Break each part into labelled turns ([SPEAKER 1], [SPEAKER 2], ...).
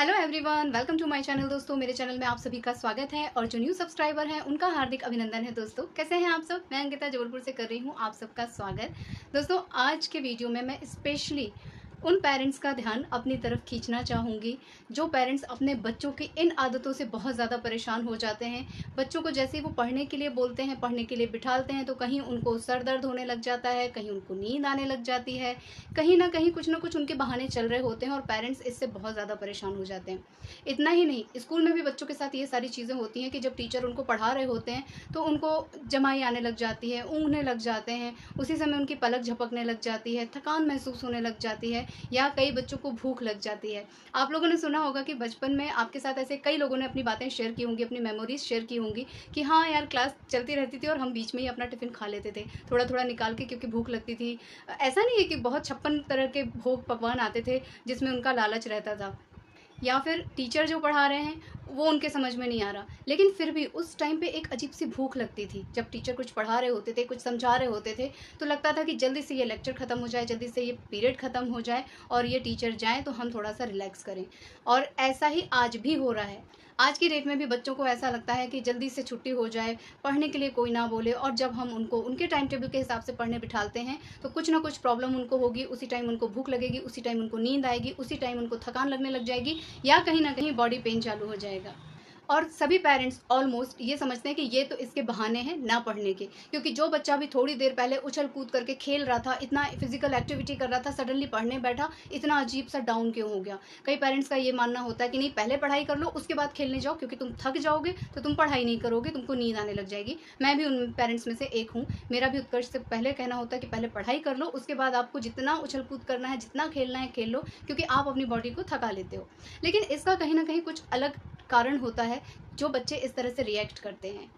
[SPEAKER 1] Hello everyone, welcome to my channel. दोस्तों, मेरे channel में आप सभी का स्वागत है और जो न्यू सब्सक्राइबर हैं उनका हार्दिक अभिनंदन है। दोस्तों, कैसे हैं आप सब? मैं अंकिता जबलपुर से कर रही हूं आप सबका स्वागत। दोस्तों, आज के वीडियो में मैं स्पेशली उन पेरेंट्स का ध्यान अपनी तरफ खींचना चाहूँगी जो पेरेंट्स अपने बच्चों की इन आदतों से बहुत ज़्यादा परेशान हो जाते हैं। बच्चों को जैसे ही वो पढ़ने के लिए बोलते हैं, पढ़ने के लिए बिठालते हैं, तो कहीं उनको सर दर्द होने लग जाता है, कहीं उनको नींद आने लग जाती है, कहीं ना कहीं कुछ ना कुछ उनके बहाने चल रहे होते हैं और पेरेंट्स इससे बहुत ज़्यादा परेशान हो जाते हैं। इतना ही नहीं, स्कूल में भी बच्चों के साथ ये सारी चीज़ें होती हैं कि जब टीचर उनको पढ़ा रहे होते हैं तो उनको जमाई आने लग जाती है, ऊँघने लग जाते हैं, उसी समय उनकी पलक झपकने लग जाती है, थकान महसूस होने लग जाती है, या कई बच्चों को भूख लग जाती है। आप लोगों ने सुना होगा कि बचपन में आपके साथ ऐसे कई लोगों ने अपनी बातें शेयर की होंगी, अपनी मेमोरीज शेयर की होंगी कि हाँ यार, क्लास चलती रहती थी और हम बीच में ही अपना टिफ़िन खा लेते थे, थोड़ा थोड़ा निकाल के, क्योंकि भूख लगती थी। ऐसा नहीं है कि बहुत 56 तरह के भोग पकवान आते थे जिसमें उनका लालच रहता था, या फिर टीचर जो पढ़ा रहे हैं वो उनके समझ में नहीं आ रहा, लेकिन फिर भी उस टाइम पे एक अजीब सी भूख लगती थी। जब टीचर कुछ पढ़ा रहे होते थे, कुछ समझा रहे होते थे, तो लगता था कि जल्दी से ये लेक्चर ख़त्म हो जाए, जल्दी से ये पीरियड ख़त्म हो जाए और ये टीचर जाएँ तो हम थोड़ा सा रिलैक्स करें। और ऐसा ही आज भी हो रहा है। आज की डेट में भी बच्चों को ऐसा लगता है कि जल्दी से छुट्टी हो जाए, पढ़ने के लिए कोई ना बोले, और जब हम उनको उनके टाइम टेबल के हिसाब से पढ़ने बिठाते हैं तो कुछ ना कुछ प्रॉब्लम उनको होगी। उसी टाइम उनको भूख लगेगी, उसी टाइम उनको नींद आएगी, उसी टाइम उनको थकान लगने लग जाएगी, या कहीं ना कहीं बॉडी पेन चालू हो जाएगा। और सभी पेरेंट्स ऑलमोस्ट ये समझते हैं कि ये तो इसके बहाने हैं ना पढ़ने के, क्योंकि जो बच्चा भी थोड़ी देर पहले उछल कूद करके खेल रहा था, इतना फिजिकल एक्टिविटी कर रहा था, सडनली पढ़ने बैठा, इतना अजीब सा डाउन क्यों हो गया। कई पेरेंट्स का ये मानना होता है कि नहीं, पहले पढ़ाई कर लो, उसके बाद खेलने जाओ, क्योंकि तुम थक जाओगे तो तुम पढ़ाई नहीं करोगे, तुमको नींद आने लग जाएगी। मैं भी उन पेरेंट्स में से एक हूँ। मेरा भी उत्कर्ष से पहले कहना होता है कि पहले पढ़ाई कर लो, उसके बाद आपको जितना उछल कूद करना है, जितना खेलना है खेल लो, क्योंकि आप अपनी बॉडी को थका लेते हो। लेकिन इसका कहीं ना कहीं कुछ अलग कारण होता है जो बच्चे इस तरह से रिएक्ट करते हैं।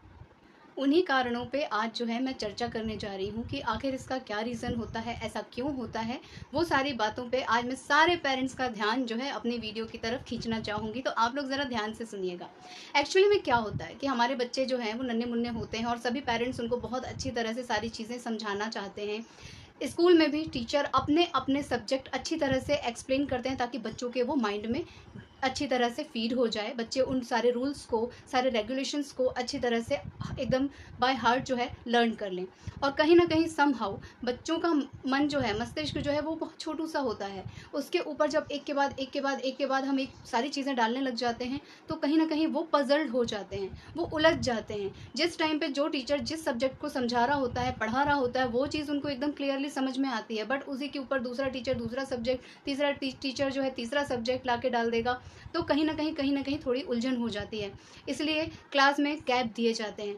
[SPEAKER 1] उन्हीं कारणों पे आज जो है मैं चर्चा करने जा रही हूँ कि आखिर इसका क्या रीज़न होता है, ऐसा क्यों होता है। वो सारी बातों पे आज मैं सारे पेरेंट्स का ध्यान जो है अपनी वीडियो की तरफ खींचना चाहूँगी, तो आप लोग ज़रा ध्यान से सुनिएगा। एक्चुअली में क्या होता है कि हमारे बच्चे जो हैं वो नन्हे मुन्ने होते हैं और सभी पेरेंट्स उनको बहुत अच्छी तरह से सारी चीज़ें समझाना चाहते हैं। स्कूल में भी टीचर अपने अपने सब्जेक्ट अच्छी तरह से एक्सप्लेन करते हैं ताकि बच्चों के वो माइंड में अच्छी तरह से फीड हो जाए, बच्चे उन सारे रूल्स को, सारे रेगुलेशंस को अच्छी तरह से एकदम बाय हार्ट जो है लर्न कर लें। और कहीं ना कहीं समहाउ बच्चों का मन जो है, मस्तिष्क जो है वो बहुत छोटू सा होता है। उसके ऊपर जब एक के बाद एक के बाद एक के बाद हम एक सारी चीज़ें डालने लग जाते हैं तो कहीं ना कहीं वो पजल्ड हो जाते हैं, वो उलझ जाते हैं। जिस टाइम पे जो टीचर जिस सब्जेक्ट को समझा रहा होता है, पढ़ा रहा होता है, वो चीज़ उनको एकदम क्लियरली समझ में आती है, बट उसी के ऊपर दूसरा टीचर दूसरा सब्जेक्ट, तीसरा टीचर जो है तीसरा सब्जेक्ट ला के डाल देगा, तो कहीं ना कहीं थोड़ी उलझन हो जाती है। इसलिए क्लास में गैप दिए जाते हैं।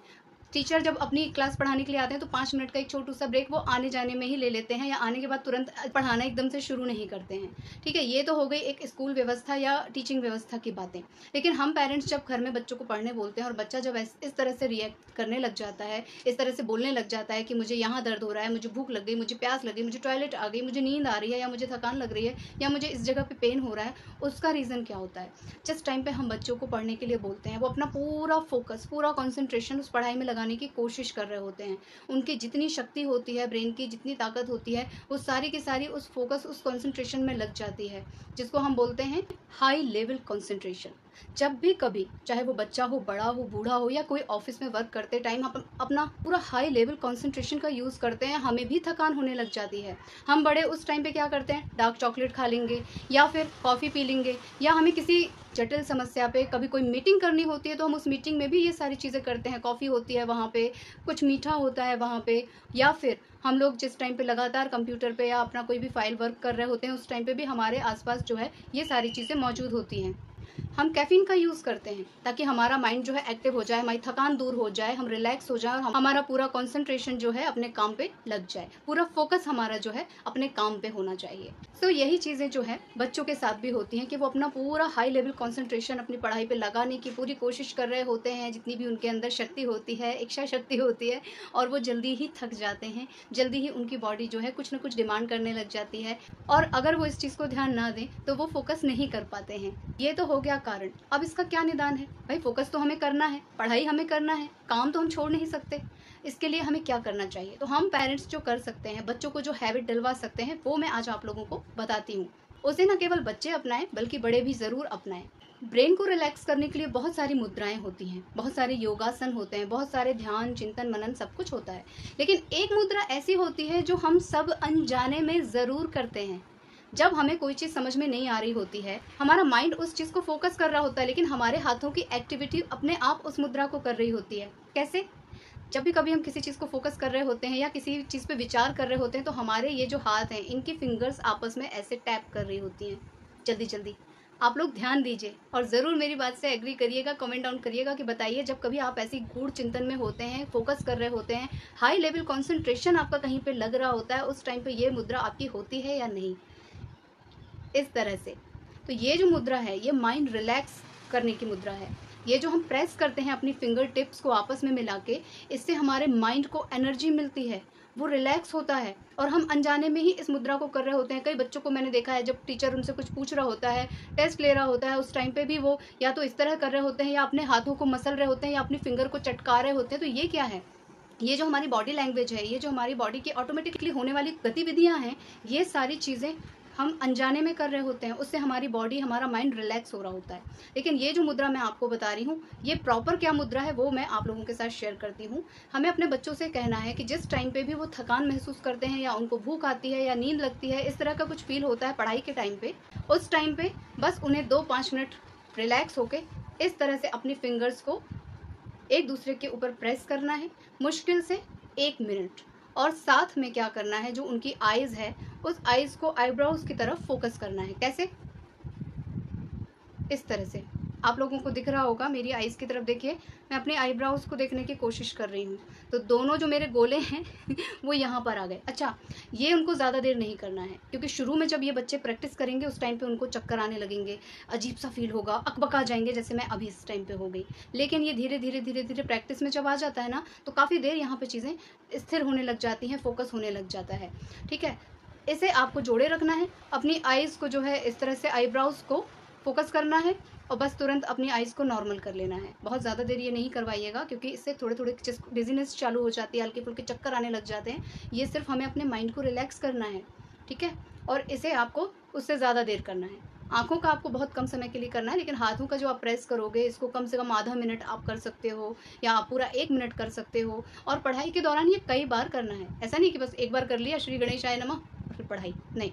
[SPEAKER 1] टीचर जब अपनी क्लास पढ़ाने के लिए आते हैं तो 5 मिनट का एक छोटू सा ब्रेक वो आने जाने में ही ले लेते हैं, या आने के बाद तुरंत पढ़ाना एकदम से शुरू नहीं करते हैं। ठीक है, ये तो हो गई एक स्कूल व्यवस्था या टीचिंग व्यवस्था की बातें। लेकिन हम पेरेंट्स जब घर में बच्चों को पढ़ने बोलते हैं और बच्चा जब इस तरह से रिएक्ट करने लग जाता है, इस तरह से बोलने लग जाता है कि मुझे यहाँ दर्द हो रहा है, मुझे भूख लग गई, मुझे प्यास लगी, मुझे टॉयलेट आ गई, मुझे नींद आ रही है, या मुझे थकान लग रही है, या मुझे इस जगह पे पेन हो रहा है, उसका रीज़न क्या होता है? जिस टाइम पे हम बच्चों को पढ़ने के लिए बोलते हैं वो अपना पूरा फोकस, पूरा कंसंट्रेशन उस पढ़ाई में लगाने की कोशिश कर रहे होते हैं। उनकी जितनी शक्ति होती है, ब्रेन की जितनी ताकत होती है, वो सारी की सारी उस फोकस, उस कंसंट्रेशन में लग जाती है, जिसको हम बोलते हैं हाई लेवल कंसंट्रेशन। जब भी कभी, चाहे वो बच्चा हो, बड़ा हो, बूढ़ा हो, या कोई ऑफिस में वर्क करते टाइम अपना पूरा हाई लेवल कंसंट्रेशन का यूज़ करते हैं, हमें भी थकान होने लग जाती है। हम बड़े उस टाइम पे क्या करते हैं, डार्क चॉकलेट खा लेंगे, या फिर कॉफ़ी पी लेंगे, या हमें किसी जटिल समस्या पे कभी कोई मीटिंग करनी होती है तो हम उस मीटिंग में भी ये सारी चीज़ें करते हैं। कॉफ़ी होती है वहाँ पे, कुछ मीठा होता है वहाँ पे, या फिर हम लोग जिस टाइम पे लगातार कंप्यूटर पे या अपना कोई भी फाइल वर्क कर रहे होते हैं उस टाइम पे भी हमारे आसपास जो है ये सारी चीज़ें मौजूद होती हैं। हम कैफीन का यूज़ करते हैं ताकि हमारा माइंड जो है एक्टिव हो जाए, हमारी थकान दूर हो जाए, हम रिलैक्स हो जाए और हमारा पूरा कंसंट्रेशन जो है अपने काम पे लग जाए, पूरा फोकस हमारा जो है अपने काम पे होना चाहिए। सो यही चीज़ें जो है बच्चों के साथ भी होती हैं कि वो अपना पूरा हाई लेवल कंसंट्रेशन अपनी पढ़ाई पे लगाने की पूरी कोशिश कर रहे होते हैं, जितनी भी उनके अंदर शक्ति होती है, इच्छा शक्ति होती है, और वो जल्दी ही थक जाते हैं, जल्दी ही उनकी बॉडी जो है कुछ ना कुछ डिमांड करने लग जाती है, और अगर वो इस चीज़ को ध्यान ना दें तो वो फोकस नहीं कर पाते हैं। ये तो हो गया कारण। अब इसका क्या निदान है? भाई, फोकस तो हमें करना है, पढ़ाई हमें करना है, काम तो हम छोड़ नहीं सकते। इसके लिए हमें क्या करना चाहिए? तो हम पेरेंट्स जो कर सकते हैं, बच्चों को जो हैबिट डलवा सकते हैं, वो मैं आज आप लोगों को बताती हूँ। उसे न केवल बच्चे अपनाएं बल्कि बड़े भी ज़रूर अपनाएं। ब्रेन को रिलैक्स करने के लिए बहुत सारी मुद्राएं होती हैं, बहुत सारे योगासन होते हैं, बहुत सारे ध्यान, चिंतन, मनन सब कुछ होता है। लेकिन एक मुद्रा ऐसी होती है जो हम सब अनजाने में ज़रूर करते हैं। जब हमें कोई चीज़ समझ में नहीं आ रही होती है, हमारा माइंड उस चीज़ को फोकस कर रहा होता है, लेकिन हमारे हाथों की एक्टिविटी अपने आप उस मुद्रा को कर रही होती है। कैसे? जब भी कभी हम किसी चीज़ को फोकस कर रहे होते हैं या किसी चीज़ पे विचार कर रहे होते हैं, तो हमारे ये जो हाथ हैं, इनकी फिंगर्स आपस में ऐसे टैप कर रही होती हैं जल्दी जल्दी। आप लोग ध्यान दीजिए और ज़रूर मेरी बात से एग्री करिएगा, कमेंट डाउन करिएगा कि बताइए, जब कभी आप ऐसी गूढ़ चिंतन में होते हैं, फोकस कर रहे होते हैं, हाई लेवल कॉन्सेंट्रेशन आपका कहीं पे लग रहा होता है, उस टाइम पे ये मुद्रा आपकी होती है या नहीं, इस तरह से। तो ये जो मुद्रा है, ये माइंड रिलैक्स करने की मुद्रा है। ये जो हम प्रेस करते हैं अपनी फिंगर टिप्स को आपस में मिला के, इससे हमारे माइंड को एनर्जी मिलती है, वो रिलैक्स होता है और हम अनजाने में ही इस मुद्रा को कर रहे होते हैं। कई बच्चों को मैंने देखा है, जब टीचर उनसे कुछ पूछ रहा होता है, टेस्ट ले रहा होता है, उस टाइम पे भी वो या तो इस तरह कर रहे होते हैं या अपने हाथों को मसल रहे होते हैं या अपनी फिंगर को चटका रहे होते हैं। तो ये क्या है? ये जो हमारी बॉडी लैंग्वेज है, ये जो हमारी बॉडी की ऑटोमेटिकली होने वाली गतिविधियाँ हैं, ये सारी चीज़ें हम अनजाने में कर रहे होते हैं। उससे हमारी बॉडी, हमारा माइंड रिलैक्स हो रहा होता है। लेकिन ये जो मुद्रा मैं आपको बता रही हूँ, ये प्रॉपर क्या मुद्रा है वो मैं आप लोगों के साथ शेयर करती हूँ। हमें अपने बच्चों से कहना है कि जिस टाइम पे भी वो थकान महसूस करते हैं या उनको भूख आती है या नींद लगती है, इस तरह का कुछ फील होता है पढ़ाई के टाइम पे, उस टाइम पे बस उन्हें 2-5 मिनट रिलैक्स होके इस तरह से अपनी फिंगर्स को एक दूसरे के ऊपर प्रेस करना है, मुश्किल से 1 मिनट। और साथ में क्या करना है, जो उनकी आईज़ है, उस आईज़ को आईब्रोज की तरफ फोकस करना है। कैसे? इस तरह से। आप लोगों को दिख रहा होगा, मेरी आईज़ की तरफ देखिए, मैं अपने आईब्रोज को देखने की कोशिश कर रही हूँ। तो दोनों जो मेरे गोले हैं वो यहाँ पर आ गए। अच्छा, ये उनको ज़्यादा देर नहीं करना है, क्योंकि शुरू में जब ये बच्चे प्रैक्टिस करेंगे उस टाइम पे उनको चक्कर आने लगेंगे, अजीब सा फील होगा, अकबका जाएंगे, जैसे मैं अभी इस टाइम पे हो गई। लेकिन ये धीरे धीरे धीरे धीरे प्रैक्टिस में जब आ जाता है ना, तो काफ़ी देर यहाँ पर चीज़ें स्थिर होने लग जाती हैं, फोकस होने लग जाता है। ठीक है, इसे आपको जोड़े रखना है। अपनी आईज़ को जो है इस तरह से आईब्रोज को फोकस करना है और बस तुरंत अपनी आईज़ को नॉर्मल कर लेना है। बहुत ज़्यादा देर ये नहीं करवाइएगा, क्योंकि इससे थोड़े थोड़े डिजीनेस चालू हो जाती है, हल्के फुल्के चक्कर आने लग जाते हैं। ये सिर्फ हमें अपने माइंड को रिलैक्स करना है, ठीक है। और इसे आपको उससे ज़्यादा देर करना है। आँखों का आपको बहुत कम समय के लिए करना है, लेकिन हाथों का जो आप प्रेस करोगे, इसको कम से कम आधा मिनट आप कर सकते हो या आप पूरा 1 मिनट कर सकते हो। और पढ़ाई के दौरान ये कई बार करना है। ऐसा नहीं कि बस एक बार कर लिया, श्री गणेशाय नमः, और फिर पढ़ाई नहीं।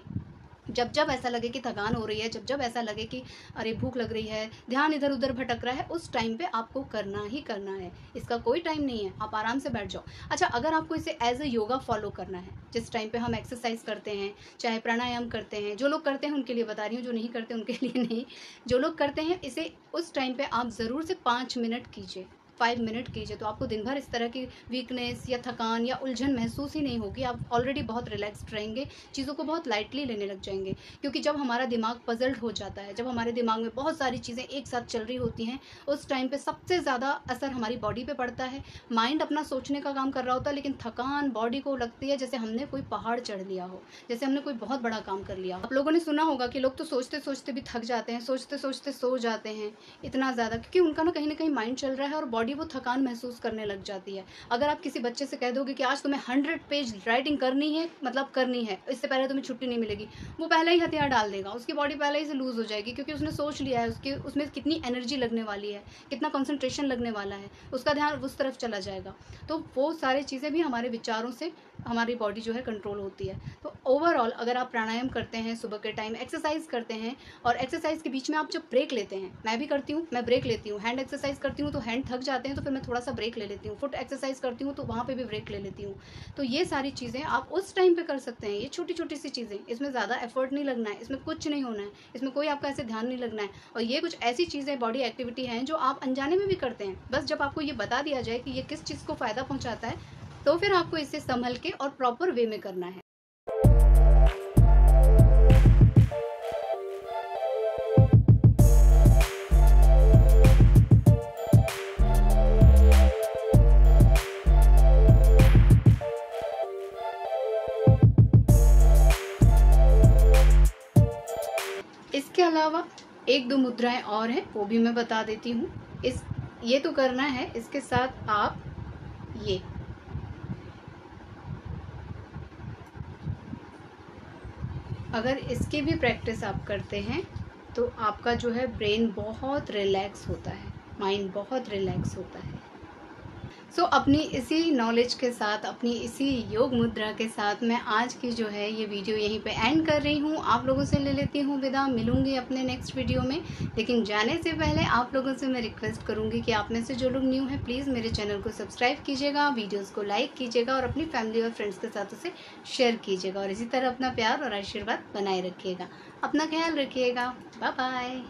[SPEAKER 1] जब जब ऐसा लगे कि थकान हो रही है, जब जब ऐसा लगे कि अरे भूख लग रही है, ध्यान इधर उधर भटक रहा है, उस टाइम पे आपको करना ही करना है। इसका कोई टाइम नहीं है, आप आराम से बैठ जाओ। अच्छा, अगर आपको इसे एज ए योगा फॉलो करना है, जिस टाइम पे हम एक्सरसाइज करते हैं, चाहे प्राणायाम करते हैं, जो लोग करते हैं उनके लिए बता रही हूँ, जो नहीं करते उनके लिए नहीं। जो लोग करते हैं, इसे उस टाइम पे आप ज़रूर से 5 मिनट कीजिए, 5 मिनट कीजिए। तो आपको दिन भर इस तरह की वीकनेस या थकान या उलझन महसूस ही नहीं होगी। आप ऑलरेडी बहुत रिलैक्स्ड रहेंगे, चीज़ों को बहुत लाइटली लेने लग जाएंगे। क्योंकि जब हमारा दिमाग पजल्ड हो जाता है, जब हमारे दिमाग में बहुत सारी चीज़ें एक साथ चल रही होती हैं, उस टाइम पे सबसे ज़्यादा असर हमारी बॉडी पे पड़ता है। माइंड अपना सोचने का काम कर रहा होता है, लेकिन थकान बॉडी को लगती है जैसे हमने कोई पहाड़ चढ़ लिया हो, जैसे हमने कोई बहुत बड़ा काम कर लिया हो। आप लोगों ने सुना होगा कि लोग तो सोचते सोचते भी थक जाते हैं, सोचते सोचते सो जाते हैं इतना ज़्यादा, क्योंकि उनका ना कहीं माइंड चल रहा है और बॉडी वो थकान महसूस करने लग जाती है। अगर आप किसी बच्चे से कह दोगे कि आज तुम्हें 100 पेज राइटिंग करनी है, मतलब करनी है, इससे पहले तुम्हें छुट्टी नहीं मिलेगी, वो पहले ही हथियार डाल देगा। उसकी बॉडी पहले ही से लूज हो जाएगी, क्योंकि उसने सोच लिया है, उसमें कितनी एनर्जी लगने वाली है, कितना कंसंट्रेशन लगने वाला है, उसका ध्यान उस तरफ चला जाएगा। तो वो सारी चीज़ें भी हमारे विचारों से हमारी बॉडी जो है कंट्रोल होती है। तो ओवरऑल अगर आप प्राणायाम करते हैं, सुबह के टाइम एक्सरसाइज करते हैं, और एक्सरसाइज के बीच में आप जब ब्रेक लेते हैं, मैं भी करती हूँ, मैं ब्रेक लेती हूँ। हैंड एक्सरसाइज करती हूँ तो हैंड थक जाते हैं, तो फिर मैं थोड़ा सा ब्रेक ले लेती हूँ। फुट एक्सरसाइज करती हूँ तो वहाँ पे भी ब्रेक ले लेती हूँ। तो ये सारी चीज़ें आप उस टाइम पे कर सकते हैं। ये छोटी छोटी सी चीज़ें, इसमें ज़्यादा एफर्ट नहीं लगना है, इसमें कुछ नहीं होना है, इसमें कोई आपका ऐसे ध्यान नहीं लगना है। और ये कुछ ऐसी चीज़ें, बॉडी एक्टिविटी हैं जो आप अनजाने में भी करते हैं। बस जब आपको ये बता दिया जाए कि ये किस चीज़ को फ़ायदा पहुँचाता है, तो फिर आपको इसे संभल के और प्रॉपर वे में करना है। इसके अलावा 1-2 मुद्राएं और हैं, वो भी मैं बता देती हूँ। ये तो करना है, इसके साथ आप अगर इसकी भी प्रैक्टिस आप करते हैं तो आपका जो है ब्रेन बहुत रिलैक्स होता है, माइंड बहुत रिलैक्स होता है। सो अपनी इसी नॉलेज के साथ, अपनी इसी योग मुद्रा के साथ मैं आज की जो है ये वीडियो यहीं पे एंड कर रही हूँ। आप लोगों से ले लेती हूँ विदा, मिलूंगी अपने नेक्स्ट वीडियो में। लेकिन जाने से पहले आप लोगों से मैं रिक्वेस्ट करूँगी कि आप में से जो लोग न्यू हैं प्लीज़ मेरे चैनल को सब्सक्राइब कीजिएगा, वीडियोज़ को लाइक कीजिएगा और अपनी फैमिली और फ्रेंड्स के साथ उसे शेयर कीजिएगा। और इसी तरह अपना प्यार और आशीर्वाद बनाए रखिएगा। अपना ख्याल रखिएगा। Bye bye.